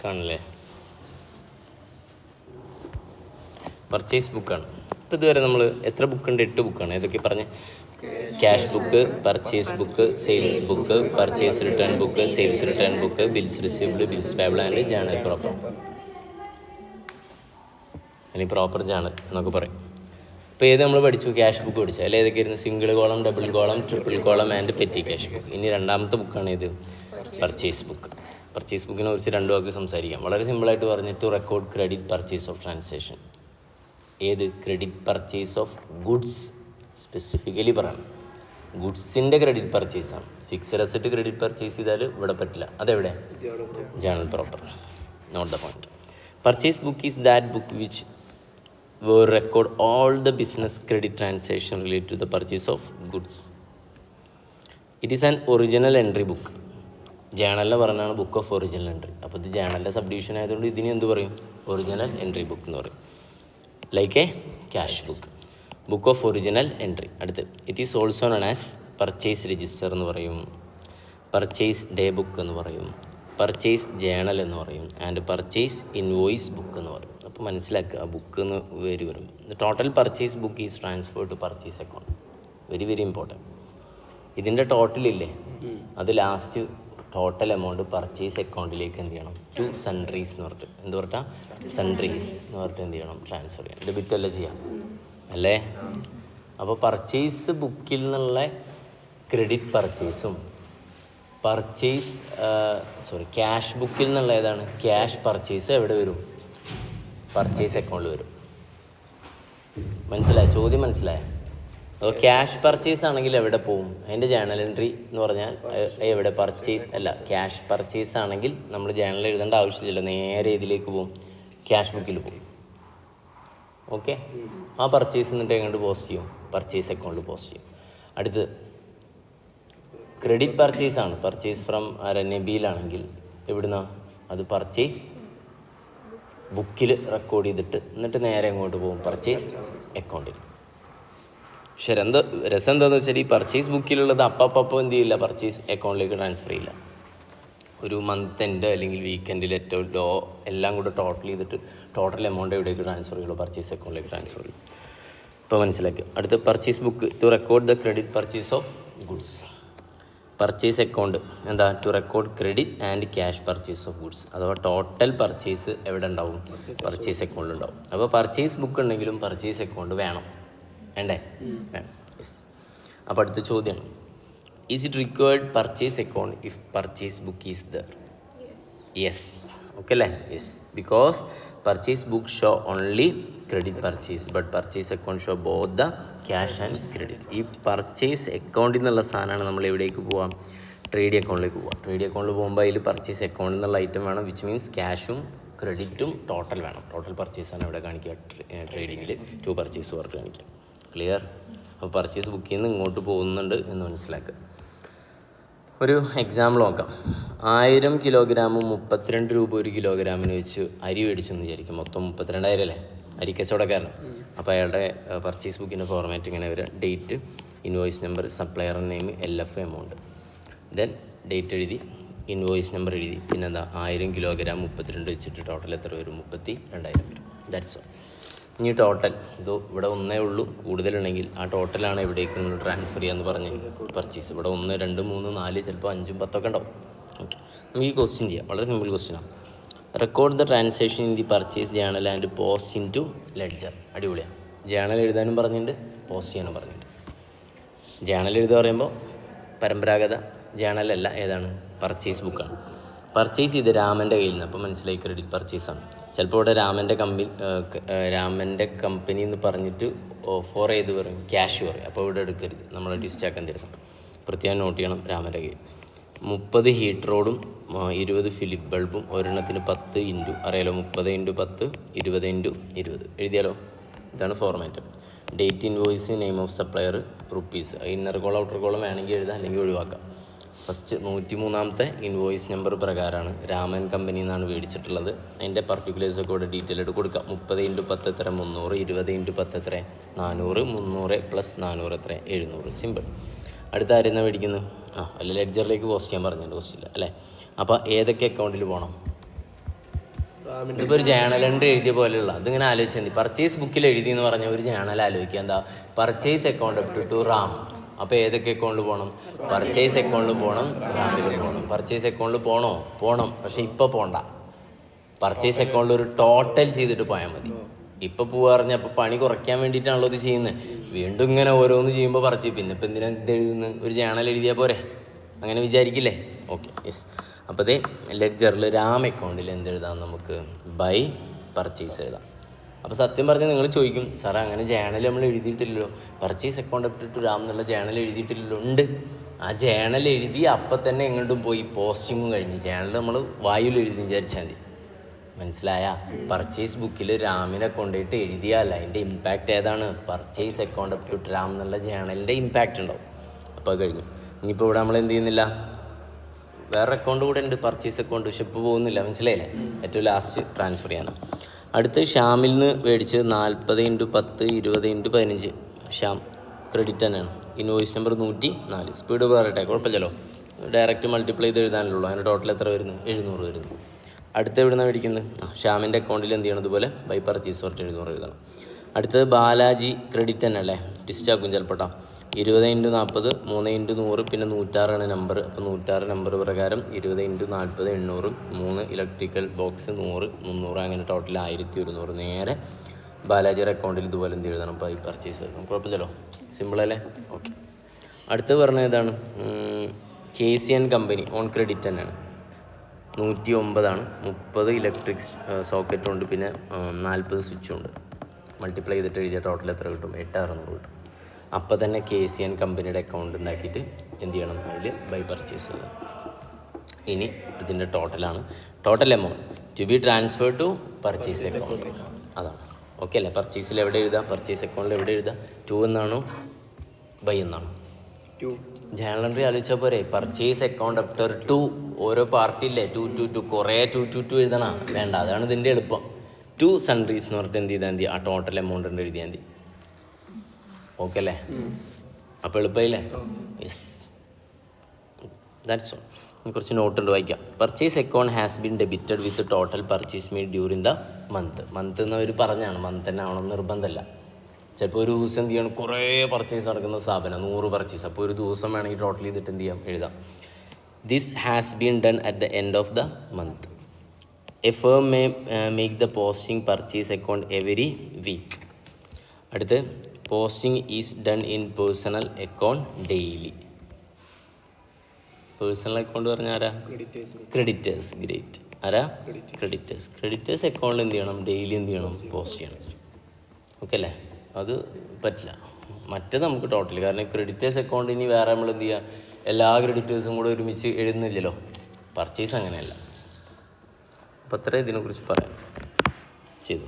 ബുക്കാണല്ലേ, purchase ബുക്കാണ്. ഇപ്പോൾ ഇതുവരെ നമ്മൾ എത്ര ബുക്കുണ്ട്? 8 ബുക്കാണ്. ഏതൊക്കെ പറഞ്ഞ്? Cash book, purchase book, sales book, purchase return book, sales return book, bills received, bills payable and journal proper, അല്ലെങ്കിൽ പ്രോപ്പർ ജേണൽ എന്നൊക്കെ പറയും. ഇപ്പോൾ ഏത് നമ്മൾ പഠിച്ചു? ക്യാഷ് ബുക്ക് പഠിച്ചു. അതിൽ ഏതൊക്കെയായിരുന്നു? Single column, double column, triple column and petty cash book. ഇനി രണ്ടാമത്തെ ബുക്കാണ് ഇത്, പർച്ചേസ് ബുക്ക്. പർച്ചേസ് ബുക്കിനെ കുറിച്ച് 2 വാക്ക് സംസാരിക്കാം. വളരെ സിമ്പിളായിട്ട് പറഞ്ഞ്, to record credit purchase of transaction. ഏത്? Credit purchase of goods. Specifically പറയണം, ഗുഡ്സിൻ്റെ ക്രെഡിറ്റ് പർച്ചേസാണ്. ഫിക്സഡ് അസറ്റ് ക്രെഡിറ്റ് പർച്ചേസ് ചെയ്താൽ ഇവിടെ പറ്റില്ല. അതെവിടെ? Journal proper. Note the point. Purchase book is that book which will record all the business credit transaction related to the purchase of goods. It is an original entry book. ജേണലിൽ പറഞ്ഞാണ് book of original entry. അപ്പോൾ ഇത് ജേണലിൻ്റെ sub division ആയതുകൊണ്ട് ഇതിന് എന്ത് പറയും? Original entry book എന്ന് പറയും. Like a cash book, book of original entry. അടുത്ത്, it is also known as purchase register എന്ന് പറയും, പർച്ചേസ് ഡേ ബുക്ക് എന്ന് പറയും, പർച്ചേസ് ജേണൽ എന്ന് പറയും, ആൻഡ് പർച്ചേസ് ഇൻവോയ്സ് ബുക്ക് എന്ന് പറയും. അപ്പോൾ മനസ്സിലാക്കുക, ബുക്ക് എന്ന് പേര് വരും. Total purchase book is transfer to purchase account. Very very important. ഇതിൻ്റെ ടോട്ടലില്ലേ, അത് ലാസ്റ്റ് ടോട്ടൽ എമൗണ്ട് പർച്ചേസ് അക്കൗണ്ടിലേക്ക് എന്ത് ചെയ്യണം? ടു സൺട്രീസ് എന്ന് പറഞ്ഞിട്ട്, എന്ത് പറഞ്ഞാൽ സൺട്രീസ് എന്ന് പറഞ്ഞിട്ട് എന്ത് ചെയ്യണം? ട്രാൻസ്ഫർ ചെയ്യണം. ഡെബിറ്റ് അല്ലേ ചെയ്യാം അല്ലേ? അപ്പോൾ പർച്ചേസ് ബുക്കിൽ നിന്നുള്ള ക്രെഡിറ്റ് പർച്ചേസും ക്യാഷ് ബുക്കിൽ നിന്നുള്ള ഏതാണ്? ക്യാഷ് പർച്ചേസ് എവിടെ വരും? പർച്ചേസ് അക്കൗണ്ടിൽ വരും. മനസ്സിലായ? ചോദ്യം മനസ്സിലായ? അപ്പോൾ ക്യാഷ് പർച്ചേസ് ആണെങ്കിൽ എവിടെ പോവും? അതിൻ്റെ ജേണൽ എൻട്രി എന്ന് പറഞ്ഞാൽ എവിടെ? പർച്ചേസ് അല്ല, ക്യാഷ് പർച്ചേസ് ആണെങ്കിൽ നമ്മൾ ജേണൽ എഴുതേണ്ട ആവശ്യമില്ല, നേരെ ഇതിലേക്ക് പോവും, ക്യാഷ് ബുക്കിൽ പോവും. ഓക്കെ, ആ പർച്ചേസ് എന്നിട്ട് എങ്ങോട്ട് പോസ്റ്റ് ചെയ്യും? പർച്ചേസ് അക്കൗണ്ടിൽ പോസ്റ്റ് ചെയ്യും. അടുത്ത് ക്രെഡിറ്റ് പർച്ചേസ് ആണ്. പർച്ചേസ് ഫ്രം നബീലാണെങ്കിൽ എവിടുന്നാ? അത് പർച്ചേസ് ബുക്കിൽ റെക്കോർഡ് ചെയ്തിട്ട് എന്നിട്ട് നേരെ എങ്ങോട്ട് പോകും? പർച്ചേസ് അക്കൗണ്ടിൽ. പക്ഷേ രസം എന്താണെന്ന് വെച്ചാൽ ഈ പർച്ചേസ് ബുക്കിലുള്ളത് അപ്പം എന്ത് ചെയ്യില്ല? പർച്ചേസ് അക്കൗണ്ടിലേക്ക് ട്രാൻസ്ഫർ ചെയ്യില്ല. ഒരു മന്ത് എൻഡ് അല്ലെങ്കിൽ വീക്കെൻഡിൽ ഏറ്റവും ലോ എല്ലാം കൂടെ ടോട്ടൽ ചെയ്തിട്ട് ടോട്ടൽ എമൗണ്ട് എവിടേക്ക് ട്രാൻസ്ഫർ ചെയ്യുള്ളൂ? പർച്ചേസ് അക്കൗണ്ടിലേക്ക് ട്രാൻസ്ഫർ ചെയ്യും. ഇപ്പോൾ മനസ്സിലാക്കി. അടുത്ത purchase book to record the credit purchase of goods. Purchase account എന്താ? To record credit and cash purchase of goods. അഥവാ ടോട്ടൽ പർച്ചേസ് എവിടെ ഉണ്ടാവും? പർച്ചേസ് അക്കൗണ്ടിൽ ഉണ്ടാവും. അപ്പോൾ പർച്ചേസ് ബുക്ക് ഉണ്ടെങ്കിലും പർച്ചേസ് അക്കൗണ്ട് വേണം, വേണ്ടേ? വേണം. യെസ്. അപ്പോൾ അടുത്ത ചോദ്യമാണ്, is it required purchase account if purchase book is there? Yes. Okay അല്ലേ? Yes. Because purchase book show only credit purchase but purchase account show both the cash and credit. ഈ purchase അക്കൗണ്ടിൽ നിന്നുള്ള സാധനമാണ് നമ്മൾ എവിടേക്ക് പോവാം? ട്രേഡ് അക്കൗണ്ടിലേക്ക് പോവാം. ട്രേഡ് അക്കൗണ്ടിൽ പോകുമ്പോൾ അതിൽ പർച്ചേസ് അക്കൗണ്ടിൽ നിന്നുള്ള ഐറ്റം വേണം, വിച്ച് മീൻസ് ക്യാഷും ക്രെഡിറ്റും ടോട്ടൽ വേണം. ടോട്ടൽ പർച്ചേസാണ് ഇവിടെ കാണിക്കുക, ട്രേഡിങ്ങിൽ ടു പർച്ചേസ് വർക്ക് കാണിക്കുക. ക്ലിയർ? അപ്പോൾ പർച്ചേസ് ബുക്കിൽ നിന്ന് ഇങ്ങോട്ട് പോകുന്നുണ്ട് എന്ന് മനസ്സിലാക്കുക. ഒരു എക്സാമ്പിൾ നോക്കാം. 1000 കിലോഗ്രാമും 32 രൂപ 1 കിലോഗ്രാമിന് വെച്ച് അരി മേടിച്ചെന്ന് വിചാരിക്കും. മൊത്തം 32,000 അല്ലേ? അരിക്കച്ചവടക്കാരൻ. അപ്പോൾ അയാളുടെ പർച്ചേസ് ബുക്കിൻ്റെ ഫോർമാറ്റ് ഇങ്ങനെ വരിക: date, invoice number, supplier name, LF amount. Then date എഴുതി, ഇൻവോയ്സ് നമ്പർ എഴുതി, പിന്നെന്താ 1000 കിലോഗ്രാം 32 വെച്ചിട്ട് ടോട്ടൽ എത്ര വരും? 32,000 വരും. That's all. ഇനി ടോട്ടൽ ഇത് ഇവിടെ ഒന്നേ ഉള്ളൂ, കൂടുതലുണ്ടെങ്കിൽ ആ ടോട്ടലാണ് എവിടേക്ക് നമ്മൾ ട്രാൻസ്ഫർ ചെയ്യാമെന്ന് പറഞ്ഞ് പർച്ചേസ്. ഇവിടെ 1, 2, 3, 4 ചിലപ്പോൾ 5, 10 ഒക്കെ ഉണ്ടാവും. ഓക്കെ, നമുക്ക് ഈ ക്വസ്റ്റ്യൻ ചെയ്യാം. വളരെ സിമ്പിൾ ക്വസ്റ്റ്യനാണ്. Record the transaction in the purchase journal and post in to ledger. അടിപൊളിയാണ്. ജേണൽ എഴുതാനും പറഞ്ഞിട്ടുണ്ട്, പോസ്റ്റ് ചെയ്യാനും പറഞ്ഞിട്ടുണ്ട്. ജേണൽ എഴുതുക പറയുമ്പോൾ പരമ്പരാഗത ജേണലല്ല, ഏതാണ്? പർച്ചേസ് ബുക്കാണ്. പർച്ചേസ് ചെയ്ത് രാമൻ്റെ കയ്യിൽ നിന്ന്, അപ്പോൾ മനസ്സിലായി ക്രെഡിറ്റ് പർച്ചേസാണ്. ചിലപ്പോൾ ഇവിടെ രാമൻ്റെ കമ്പനി എന്ന് പറഞ്ഞിട്ട് ഓഫർ ചെയ്ത് പറയും, ക്യാഷ് പറയും. അപ്പോൾ ഇവിടെ എടുക്കരുത്, നമ്മൾ ഡിസ്റ്റാക്കാൻ തരുന്നു. പ്രത്യേകം നോട്ട് ചെയ്യണം. രാമൻ്റെ കയ്യിൽ 30 ഹീറ്റ് റോഡും 20 ഫിലിപ്പ് ബൾബും ഒരെണ്ണത്തിന് 10 ഇൻറ്റു അറിയാലോ, 30 × 10 20 × 20 എഴുതിയാലോ? ഇതാണ് format. Date, invoice, name of supplier, rupees. Inner column outer column വേണമെങ്കിൽ എഴുതാം, അല്ലെങ്കിൽ ഒഴിവാക്കാം. ഫസ്റ്റ് 103ാമത്തെ ഇൻവോയ്സ് നമ്പർ പ്രകാരമാണ് രാമൻ കമ്പനി എന്നാണ് മേടിച്ചിട്ടുള്ളത്. അതിൻ്റെ പർട്ടിക്കുലേഴ്സൊക്കെ ഇവിടെ ഡീറ്റെയിൽ ആയിട്ട് കൊടുക്കാം. 30 × 10 എത്ര? 300. 20 × 10 എത്ര? 400. 300 + 400 എത്ര? 700. സിമ്പിൾ. അടുത്ത ആരെന്നാണ് മേടിക്കുന്നത്? അല്ല, ലെഡ്ജറിലേക്ക് പോസ്റ്റ് ചെയ്യാൻ പറഞ്ഞിട്ടുണ്ട്, പോസ്റ്റില്ല അല്ലേ? അപ്പോൾ ഏതൊക്കെ അക്കൗണ്ടിൽ പോകണം? ഇതിപ്പോൾ ഒരു ജേണൽ എൻട്രി എഴുതിയ പോലെയുള്ള അതിങ്ങനെ ആലോചിച്ചാൽ മതി. പർച്ചേസ് ബുക്കിൽ എഴുതി എന്ന് പറഞ്ഞ ഒരു ജേണൽ ആലോചിക്കുക. എന്താ? Purchase account up to Ram. അപ്പോൾ ഏതൊക്കെ അക്കൗണ്ടിൽ പോകണം? പർച്ചേസ് അക്കൗണ്ടിൽ പോകണം, റാമിൽ പോകണം. പർച്ചേസ് അക്കൗണ്ടിൽ പോകണം, പക്ഷെ ഇപ്പോൾ പോകണ്ട. പർച്ചേസ് അക്കൗണ്ടിൽ ഒരു ടോട്ടൽ ചെയ്തിട്ട് പോയാൽ മതി. ഇപ്പോൾ പോവാറിഞ്ഞാൽ അപ്പോൾ പണി കുറയ്ക്കാൻ വേണ്ടിയിട്ടാണല്ലോ ഇത് ചെയ്യുന്നത്. വീണ്ടും ഇങ്ങനെ ഓരോന്ന് ചെയ്യുമ്പോൾ പറിച്ച് പിന്നെ ഇപ്പം എന്തിനാ ഇത് എഴുതുന്നത്? ഒരു ജേണൽ എഴുതിയാൽ പോരെ, അങ്ങനെ വിചാരിക്കില്ലേ? Okay, yes. അപ്പോൾ അതേ ലെഡ്ജറിൽ റാം അക്കൗണ്ടിൽ എന്തെഴുതാം? നമുക്ക് ബൈ പർച്ചേസ് എഴുതാം. അപ്പോൾ സത്യം പറഞ്ഞാൽ നിങ്ങൾ ചോദിക്കും, സാറേ അങ്ങനെ ജേണൽ നമ്മൾ എഴുതിയിട്ടില്ലല്ലോ, purchase account up to Ram എന്നുള്ള ജേണൽ എഴുതിയിട്ടില്ലല്ലോ. ഉണ്ട്, ആ ജേണൽ എഴുതി അപ്പം തന്നെ എങ്ങോട്ടും പോയി പോസ്റ്റിങ്ങും കഴിഞ്ഞ്. ജേണൽ നമ്മൾ വായുവിൽ എഴുതി വിചാരിച്ചാൽ മതി. മനസ്സിലായ? പർച്ചേസ് ബുക്കിൽ റാമിനെ കൊണ്ടുപോയിട്ട് എഴുതിയാൽ അതിൻ്റെ ഇമ്പാക്റ്റ് ഏതാണ്? Purchase account up to Ram എന്നുള്ള ജേണലിൻ്റെ ഇമ്പാക്റ്റ് ഉണ്ടാവും. അപ്പോൾ അത് കഴിഞ്ഞു. ഇനിയിപ്പോൾ ഇവിടെ നമ്മൾ എന്ത് ചെയ്യുന്നില്ല, വേറെ അക്കൗണ്ട് കൂടെ ഉണ്ട്, പർച്ചേസ് അക്കൗണ്ട്, പക്ഷെ ഇപ്പോൾ പോകുന്നില്ല. മനസ്സിലായില്ലേ? ഏറ്റവും ലാസ്റ്റ് ട്രാൻസ്ഫർ ചെയ്യാൻ. അടുത്ത് ഷ്യാമിൽ നിന്ന് മേടിച്ച് 40x10 20x15. ഷ്യാം ക്രെഡിറ്റ് തന്നെയാണ്. Invoice number 104. സ്പീഡ് പറയട്ടെ, കുഴപ്പമില്ലല്ലോ. ഡയറക്റ്റ് മൾട്ടിപ്ലൈ ചെയ്ത് എഴുതാനുള്ളൂ. അതിൻ്റെ ടോട്ടൽ എത്ര വരുന്നു? 700 വരുന്നു. അടുത്ത് എവിടെ നിന്നാണ് മേടിക്കുന്നത്? ഷ്യാമിൻ്റെ അക്കൗണ്ടിൽ എന്ത് ചെയ്യണം? ഇതുപോലെ ബൈ പർച്ചേസ് പറഞ്ഞിട്ട് 700 എഴുതണം. അടുത്തത് ബാലാജി ക്രെഡിറ്റ് തന്നെ അല്ലേ, ടിസ്റ്റാക്കും ചിലപ്പോട്ടാ. 20x40 3x100 പിന്നെ 106 നമ്പർ. അപ്പോൾ 106 നമ്പർ പ്രകാരം 20x40 800, 3 ഇലക്ട്രിക്കൽ ബോക്സ് 100 300, അങ്ങനെ ടോട്ടൽ 1100. നേരെ ബാലാജിയുടെ അക്കൗണ്ടിൽ ഇതുപോലെ എന്ത് എഴുതണം? ബൈ പർച്ചേസ് എഴുതണം. കുഴപ്പമില്ലല്ലോ, സിമ്പിളല്ലേ? ഓക്കെ. അടുത്ത് പറഞ്ഞത് ഏതാണ്? KCN കമ്പനി ഓൺ ക്രെഡിറ്റ് തന്നെയാണ്. 109 30 ഇലക്ട്രിക് സോക്കറ്റും ഉണ്ട്, പിന്നെ 40 സ്വിച്ചും ഉണ്ട്. മൾട്ടിപ്ലൈ ചെയ്തിട്ട് എഴുതിയ ടോട്ടൽ എത്ര കിട്ടും? 8600 കിട്ടും. അപ്പോൾ തന്നെ KCN കമ്പനിയുടെ അക്കൗണ്ട് ഉണ്ടാക്കിയിട്ട് എന്ത് ചെയ്യണം? അതിൽ ബൈ പർച്ചേസ് ചെയ്യണം. ഇനി ഇതിൻ്റെ ടോട്ടലാണ്, total amount to be transfer to purchase account. അതാണ് ഓക്കെ അല്ലേ? പർച്ചേസിൽ എവിടെ എഴുതാം? പർച്ചേസ് അക്കൗണ്ടിൽ എവിടെ എഴുതാം? 2 എന്നാണോ ബൈ എന്നാണോ? ജേണൽ എൻട്രി ആലോചിച്ചാൽ പോരെ. പർച്ചേസ് അക്കൗണ്ട് അഫ്റ്റർ 2 ഓരോ പാർട്ടി ഇല്ലേ? 2 കുറേ 2 എഴുതണം. വേണ്ട, അതാണ് ഇതിൻ്റെ എളുപ്പം. 2 സൺട്രീസ് എന്ന് പറഞ്ഞിട്ട് എന്ത് ചെയ്താൽ മതി? ആ ടോട്ടൽ എമൗണ്ട് ഉണ്ട് എഴുതിയാൽ മതി. ഓക്കെ അല്ലേ? അപ്പോൾ എളുപ്പമില്ലേ? Yes, that's all. കുറച്ച് നോട്ട് ഉണ്ട്, വായിക്കാം. Purchase account has been debited with total purchase made during the month എന്നവർ പറഞ്ഞാണ്. മന്ത് തന്നെ ആവണമെന്ന് നിർബന്ധമല്ല. ചിലപ്പോൾ ഒരു ദിവസം എന്ത് ചെയ്യണം? കുറേ പർച്ചേസ് നടക്കുന്ന സ്ഥാപനം 100 പർച്ചേസ്. അപ്പോൾ ഒരു ദിവസം വേണമെങ്കിൽ ടോട്ടൽ ചെയ്തിട്ട് എന്ത് ചെയ്യാം? എഴുതാം. This has been done at the end of the month. A firm may make the posting purchase account every week. അടുത്ത് posting is done in personal account daily. Personal account പറഞ്ഞാൽ ആരാ? ക്രെഡിറ്റേഴ്സ്. ഗ്രേറ്റ്. ആരാ? Creditors. Creditors അക്കൗണ്ടിൽ എന്ത് ചെയ്യണം? Daily എന്ത് ചെയ്യണം? Post ചെയ്യണം. ഓക്കെ അല്ലേ? അത് പറ്റില്ല. മറ്റേത് നമുക്ക് ടോട്ടൽ, കാരണം ക്രെഡിറ്റേഴ്സ് അക്കൗണ്ട് ഇനി വേറെ നമ്മൾ എന്ത് ചെയ്യുക? എല്ലാ ക്രെഡിറ്റേഴ്സും കൂടെ ഒരുമിച്ച് എഴുതുന്നില്ലല്ലോ. പർച്ചേസ് അങ്ങനെയല്ല. അപ്പോൾ അത്രേ ഇതിനെക്കുറിച്ച് പറയാം ചെയ്തു.